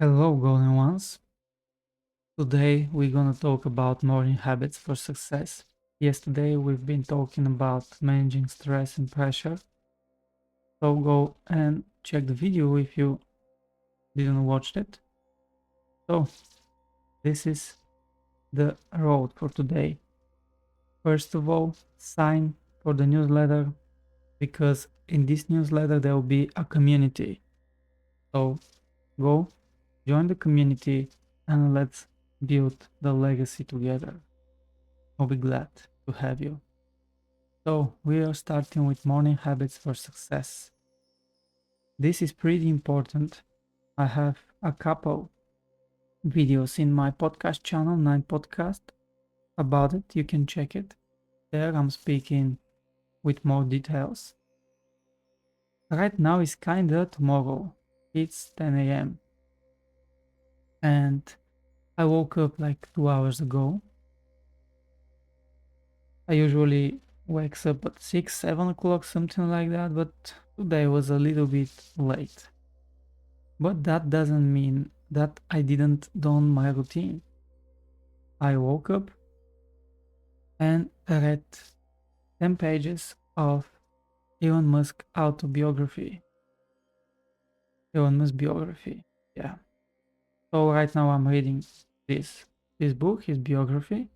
Hello, golden ones. Today we're gonna talk about morning habits for success. Yesterday we've been talking about managing stress and pressure. So go and check the video if you didn't watch it. So this is the road for today. First of all, sign for the newsletter because in this newsletter there will be a community. So go join the community and let's build the legacy together. I'll be glad to have you. So we are starting with morning habits for success. This is pretty important. I have a couple videos in my podcast channel, 9 Podcast, about it. You can check it. There I'm speaking with more details. Right now is kinda tomorrow. It's 10 a.m. And I woke up like 2 hours ago. I usually wakes up at 6, 7 o'clock, something like that, but today was a little bit late. But that doesn't mean that I didn't done my routine. I woke up and read 10 pages of Elon Musk autobiography. Elon Musk biography, yeah. So right now I'm reading this book, his biography,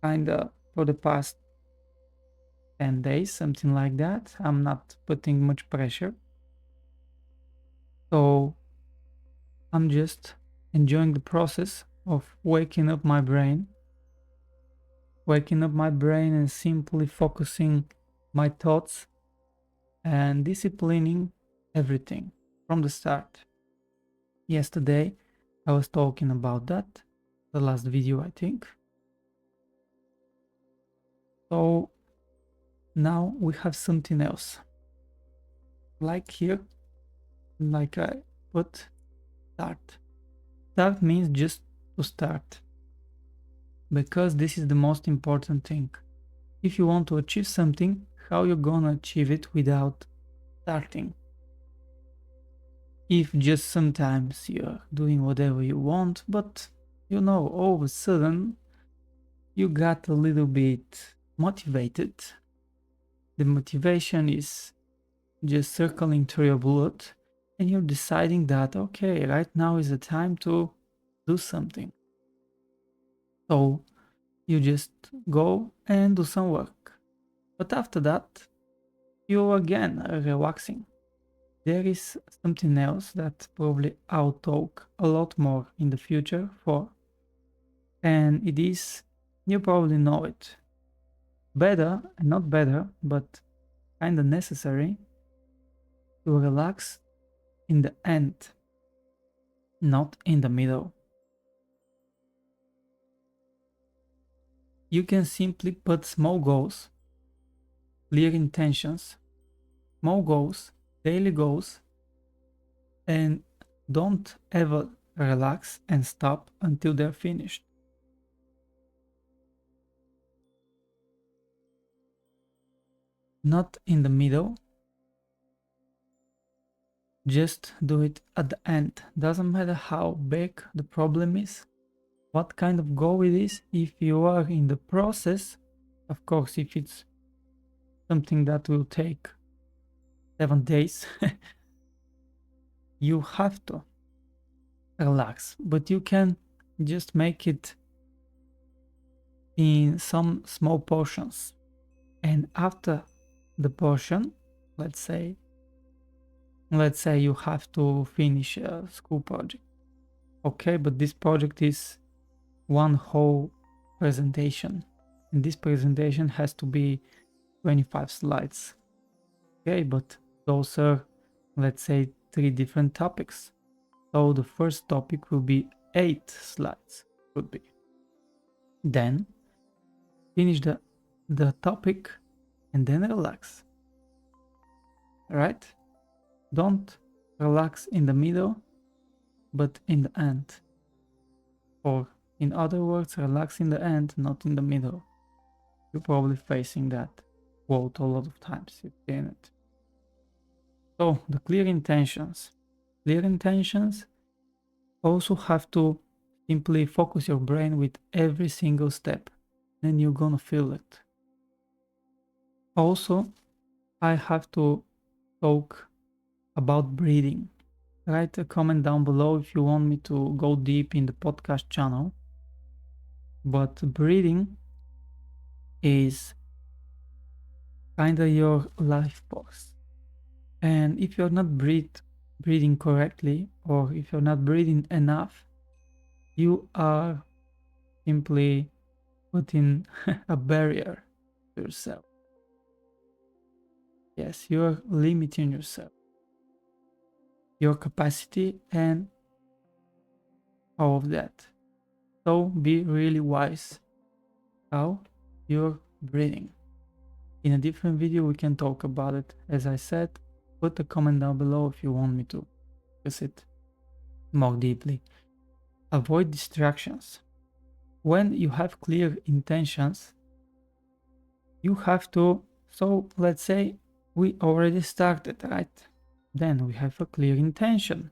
kinda for the past 10 days, something like that. I'm not putting much pressure. So I'm just enjoying the process of waking up my brain and simply focusing my thoughts and disciplining everything from the start. Yesterday, I was talking about that, the last video, I think. So now we have something else. Like here, like I put start. Start means just to start. Because this is the most important thing. If you want to achieve something, how you gonna achieve it without starting? If just sometimes you're doing whatever you want, but all of a sudden you got a little bit motivated. The motivation is just circling through your blood and you're deciding that, okay, right now is the time to do something. So you just go and do some work. But after that, you again are relaxing. There is something else that probably I'll talk a lot more in the future for. And it is, you probably know it. Better, and not better, but kinda necessary to relax in the end, not in the middle. You can simply put small goals, clear intentions, small goals, daily goals, and don't ever relax and stop until they're finished. Not in the middle. Just do it at the end. Doesn't matter how big the problem is, what kind of goal it is. If you are in the process, of course, if it's something that will take 7 days, you have to relax, but you can just make it in some small portions. And after the portion, let's say you have to finish a school project. Okay, but this project is one whole presentation, and this presentation has to be 25 slides. Okay, but those are, let's say, 3 different topics. So the first topic will be 8 slides, could be. Then finish the topic and then relax. Right? Don't relax in the middle, but in the end. Or in other words, relax in the end, not in the middle. You're probably facing that quote a lot of times. You've seen it. So the clear intentions. Clear intentions Also have to simply focus your brain with every single step, then you're gonna feel it. Also, I have to talk about breathing. Write a comment down below if you want me to go deep in the podcast channel. But breathing is kind of your life force. And if you're not breathing correctly, or if you're not breathing enough, you are simply putting a barrier to yourself. Yes, you're limiting yourself, your capacity, and all of that. So be really wise how you're breathing. In a different video, we can talk about it. As I said, put a comment down below if you want me to discuss it more deeply. Avoid distractions. When you have clear intentions, you have to, so let's say we already started, right? Then we have a clear intention.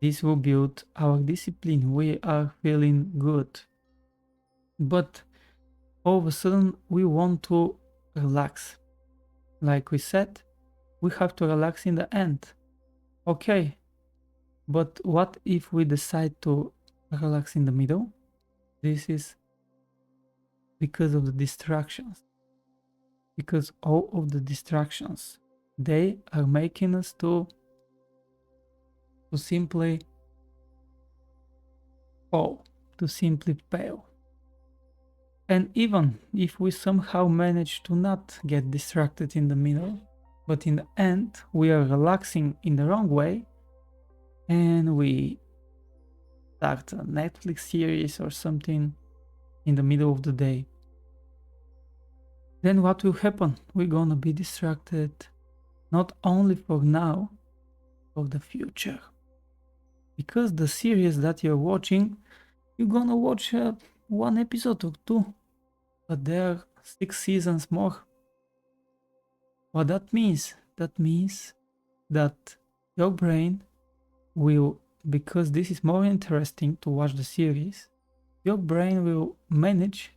This will build our discipline. We are feeling good. But all of a sudden, we want to relax. Like we said, we have to relax in the end. Okay, but what if we decide to relax in the middle? This is because of the distractions. Because all of the distractions, they are making us to simply fall, to simply fail. And even if we somehow manage to not get distracted in the middle, but in the end we are relaxing in the wrong way, and we start a Netflix series or something in the middle of the day, then what will happen? We're gonna be distracted not only for now, for the future. Because the series that you're watching, you're gonna watch one episode or two, but there are 6 seasons more. What that means? That means that your brain will, because this is more interesting to watch the series, your brain will manage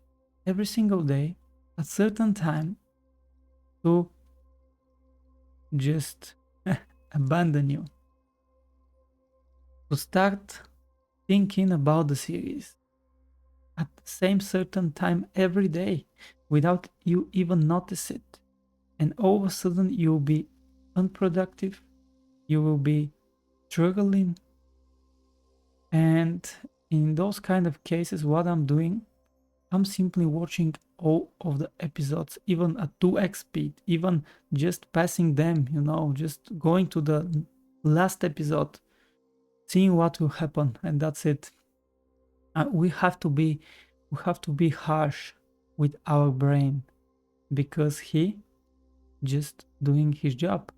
every single day at certain time to just abandon you, to start thinking about the series at the same certain time every day without you even notice it. And all of a sudden you'll be unproductive, you will be struggling. And in those kind of cases, what I'm doing, I'm simply watching all of the episodes, even at 2x speed, even just passing them, just going to the last episode, seeing what will happen, and that's it. We have to be harsh with our brain, because he just doing his job.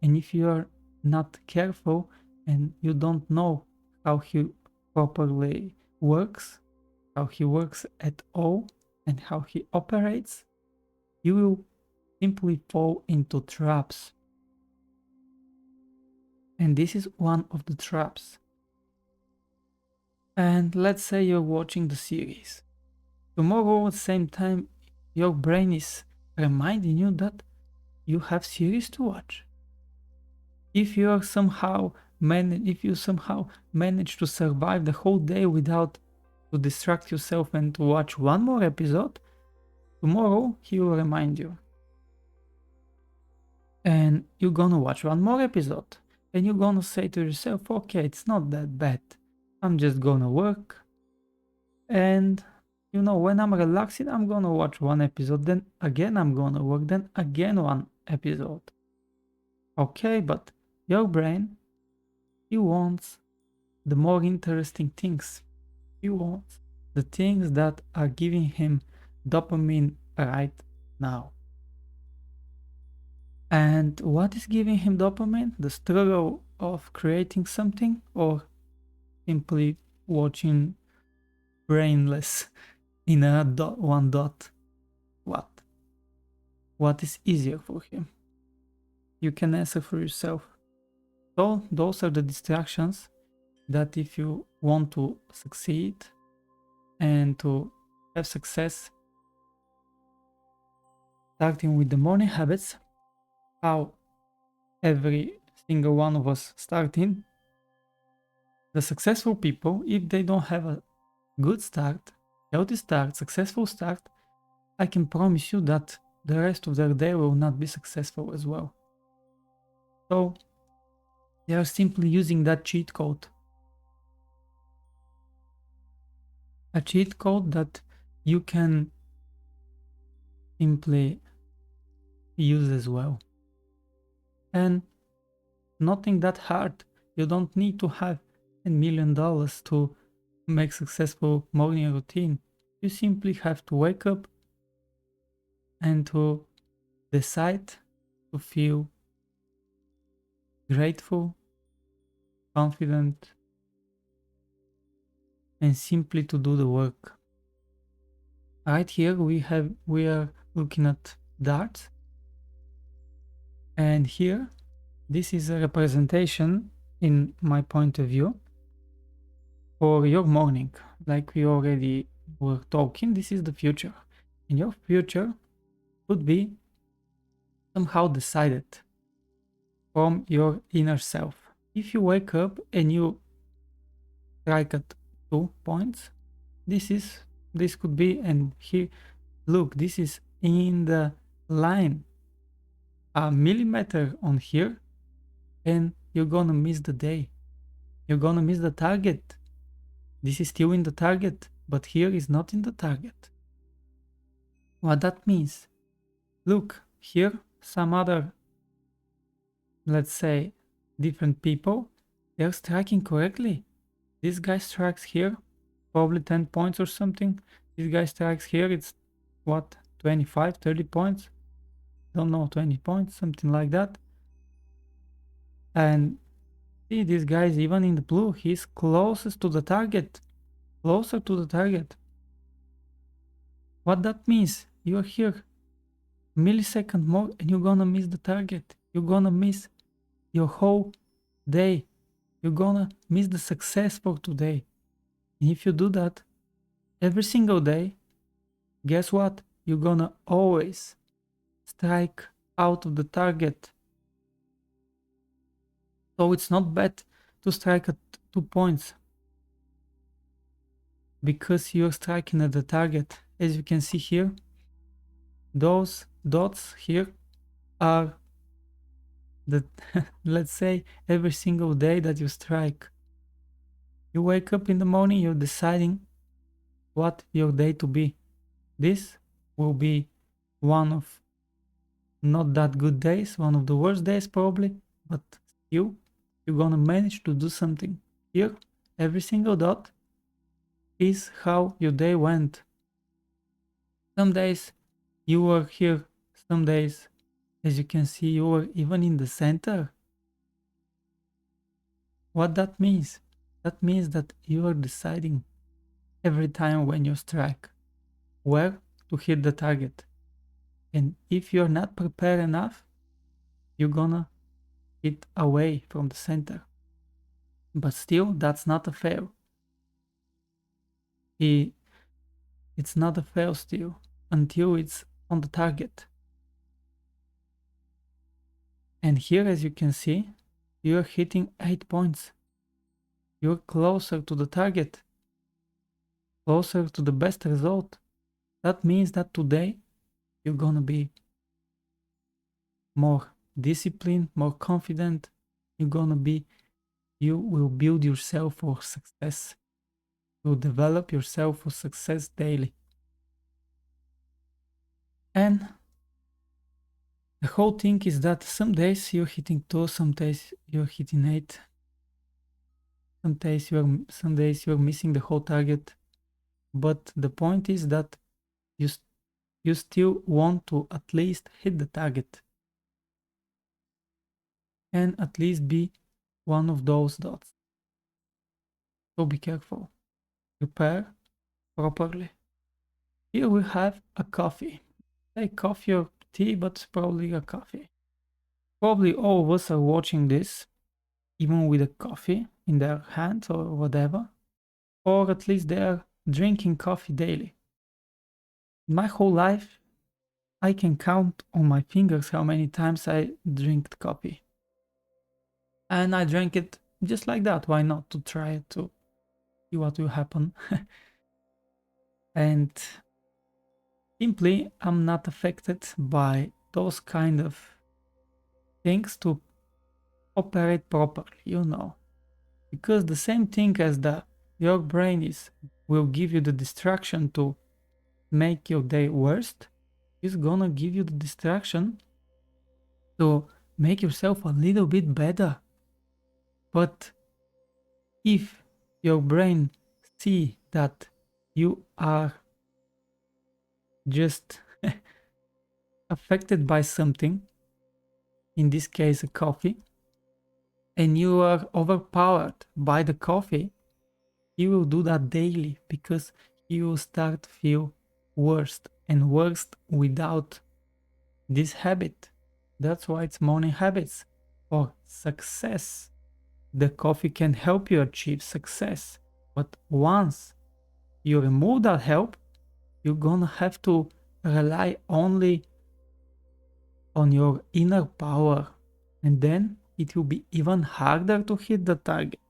And if you are not careful and you don't know how he properly works, how he works at all, and how he operates, you will simply fall into traps. And this is one of the traps. And let's say you're watching the series. Tomorrow at the same time, your brain is reminding you that you have series to watch. If you somehow manage to survive the whole day without to distract yourself and to watch one more episode, tomorrow he will remind you. And you're gonna watch one more episode. And you're gonna say to yourself, okay, it's not that bad. I'm just gonna work. And when I'm relaxing, I'm gonna watch one episode. Then again, I'm gonna work. Then again, one episode. Okay, but your brain, he wants the more interesting things. He wants the things that are giving him dopamine right now. And what is giving him dopamine? The struggle of creating something, or simply watching brainless in a one dot? What is easier for him? You can answer for yourself. So those are the distractions that if you want to succeed and to have success, starting with the morning habits, how every single one of us starting, the successful people, if they don't have a good start, healthy start, successful start, I can promise you that the rest of their day will not be successful as well. So they are simply using that cheat code. A cheat code that you can simply use as well. And nothing that hard. You don't need to have $10 million to make successful morning routine. You simply have to wake up and to decide to feel grateful, confident, and simply to do the work. Right here we are looking at darts, and here this is a representation, in my point of view, for your morning. Like we already were talking, this is the future, and your future could be somehow decided from your inner self. If you wake up and you strike at 2 points, this could be, and here look, this is in the line, a millimeter on here, and you're gonna miss the day. You're gonna miss the target. This is still in the target, but here is not in the target. What that means? Look, here some other, let's say, different people, they're striking correctly. This guy strikes here, probably 10 points or something. This guy strikes here, it's what, 25, 30 points? Don't know, 20 points, something like that. And see, this guy is even in the blue. He's closest to the target, closer to the target. What that means? You're here, a millisecond more, and you're gonna miss the target. You're gonna miss your whole day. You're gonna miss the success for today. And if you do that every single day, guess what? You're gonna always strike out of the target. So it's not bad to strike at 2 points, because you're striking at the target. As you can see here, those dots here are the let's say every single day that you strike. You wake up in the morning, you're deciding what your day to be. This will be one of not that good days, one of the worst days probably, but still you're gonna manage to do something. Here, every single dot is how your day went. Some days you were here, some days, as you can see, you were even in the center. What that means? That means that you are deciding every time when you strike where to hit the target. And if you're not prepared enough, you're gonna hit away from the center. But still, that's not a fail. It's not a fail still until it's on the target. And here, as you can see, you're hitting 8 points. You're closer to the target, closer to the best result. That means that today you're gonna be more disciplined, more confident. You will build yourself for success. You'll develop yourself for success daily. And the whole thing is that some days you're hitting 2, some days you're hitting 8. Some days you're missing the whole target. But the point is that you still want to at least hit the target. And at least be one of those dots. So be careful. Prepare properly. Here we have a coffee. Like coffee or tea, but probably a coffee. Probably all of us are watching this even with a coffee in their hand or whatever, or at least they are drinking coffee daily. My whole life, I can count on my fingers how many times I drink coffee. And I drank it just like that. Why not? To try it, to see what will happen. And simply, I'm not affected by those kind of things to operate properly. Because the same thing as your brain will give you the distraction to make your day worst, is gonna give you the distraction to make yourself a little bit better. But if your brain see that you are just affected by something, in this case a coffee, and you are overpowered by the coffee, he will do that daily because he will start to feel worse and worse without this habit. That's why it's morning habits for success. The coffee can help you achieve success, but once you remove that help, you're gonna have to rely only on your inner power, and then it will be even harder to hit the target.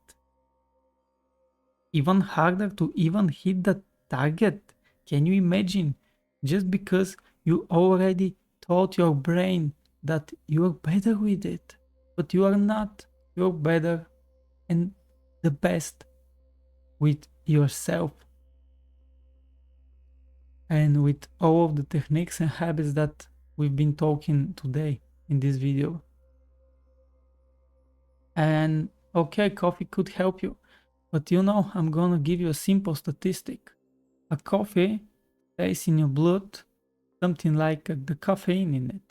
Even harder to even hit the target. Can you imagine? Just because you already taught your brain that you're better with it, but you are not. You're better and the best with yourself and with all of the techniques and habits that we've been talking today in this video. And okay, coffee could help you, but I'm gonna give you a simple statistic. A coffee stays in your blood something like the caffeine in it,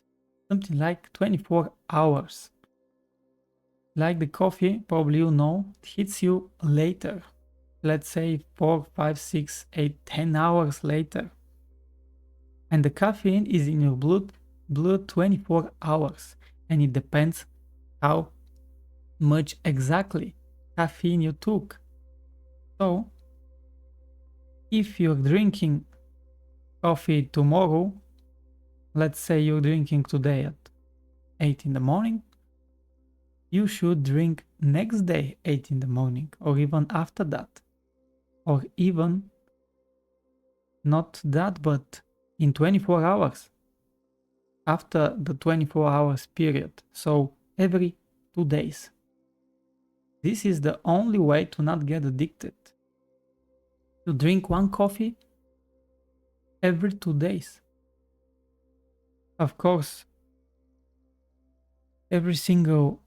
something like 24 hours. Like the coffee, probably it hits you later. Let's say 4, 5, 6, 8, 10 hours later. And the caffeine is in your blood 24 hours. And it depends how much exactly caffeine you took. So, if you're drinking coffee tomorrow, let's say you're drinking today at 8 in the morning, you should drink next day 8 in the morning, or even after that, or even not that, but in 24 hours after the 24 hours period. So every 2 days. This is the only way to not get addicted. To drink one coffee every 2 days. Of course, every single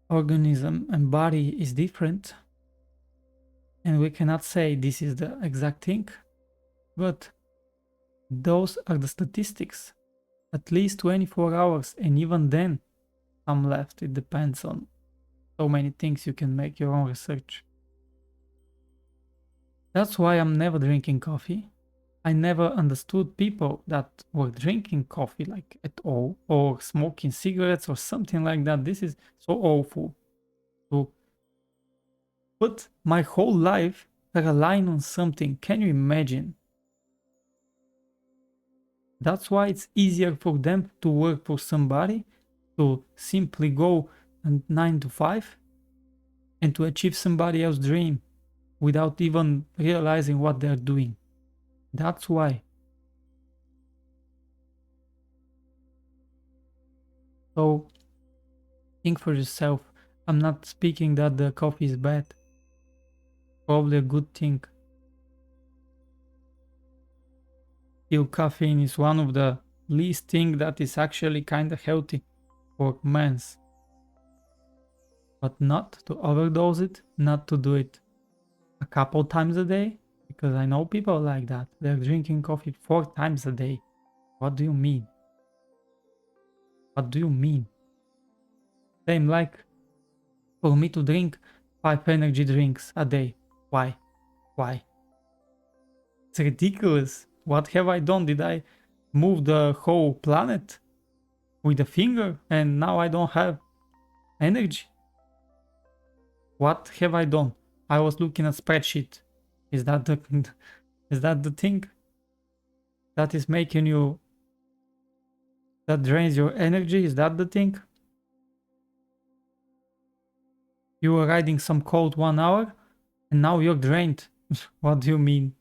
organism and body is different, and we cannot say this is the exact thing, but those are the statistics. At least 24 hours, and even then some left. It depends on so many things. You can make your own research. That's why I'm never drinking coffee. I never understood people that were drinking coffee like at all, or smoking cigarettes or something like that. This is so awful. To put my whole life relying on something. Can you imagine? That's why it's easier for them to work for somebody, to simply go 9 to 5 and to achieve somebody else's dream without even realizing what they're doing. That's why. So think for yourself. I'm not speaking that the coffee is bad. Probably a good thing. Still, caffeine is one of the least thing that is actually kind of healthy for men's. But not to overdose it, not to do it a couple times a day, because I know people like that. They're drinking coffee 4 times a day. What do you mean? What do you mean? Same like for me to drink 5 energy drinks a day. Why? Why? It's ridiculous. What have I done? Did I move the whole planet with a finger and now I don't have energy? What have I done? I was looking at spreadsheet. Is that the is that the thing that is making you, that drains your energy? Is that the thing? You were writing some code 1 hour and now you're drained. What do you mean?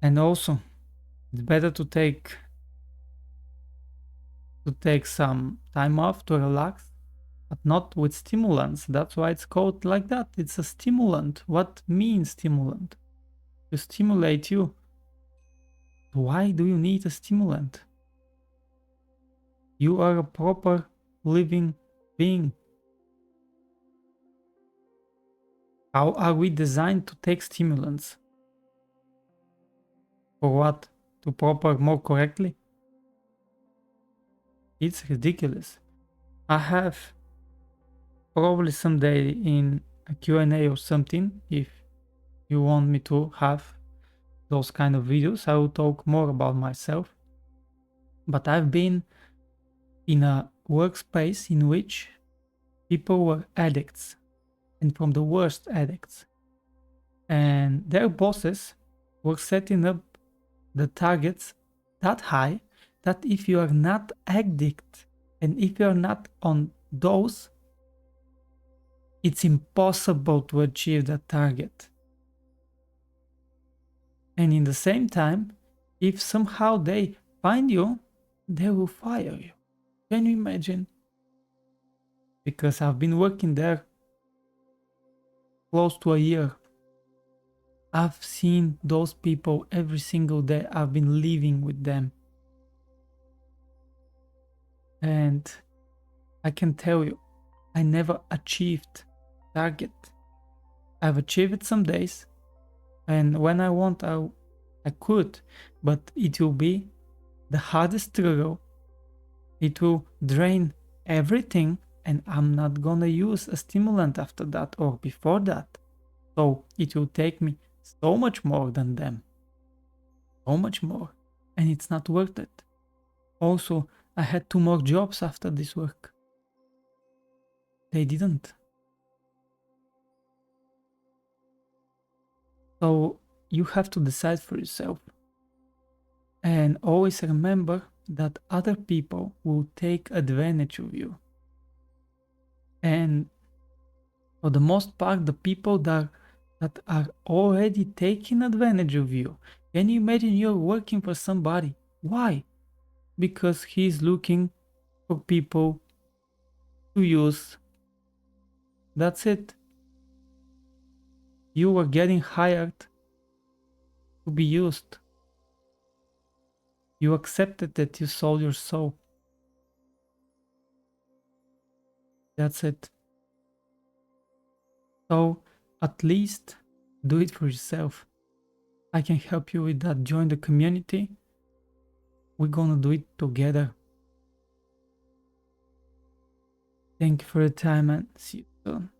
And also, it's better to take some time off to relax, but not with stimulants. That's why it's called like that. It's a stimulant. What means stimulant? To stimulate you. Why do you need a stimulant? You are a proper living being. How are we designed to take stimulants? For what? To proper more correctly? It's ridiculous. I have probably someday in a Q&A or something, if you want me to have those kind of videos, I will talk more about myself. But I've been in a workspace in which people were addicts, and from the worst addicts. And their bosses were setting up the targets that high that if you are not addict and if you are not on those, it's impossible to achieve that target. And in the same time, if somehow they find you, they will fire you. Can you imagine? Because I've been working there close to a year. I've seen those people every single day. I've been living with them. And I can tell you, I never achieved target. I've achieved it some days, and when I want, I could, but it will be the hardest struggle. It will drain everything, and I'm not gonna use a stimulant after that or before that. So it will take me so much more than them. So much more. And it's not worth it. Also, I had 2 more jobs after this work. They didn't. So you have to decide for yourself. And always remember that other people will take advantage of you. And for the most part, the people that are already taking advantage of you. Can you imagine you're working for somebody? Why? Because he's looking for people to use. That's it. You were getting hired to be used. You accepted that you sold your soul. That's it. So at least do it for yourself. I can help you with that. Join the community. We're gonna do it together. Thank you for your time and see you soon.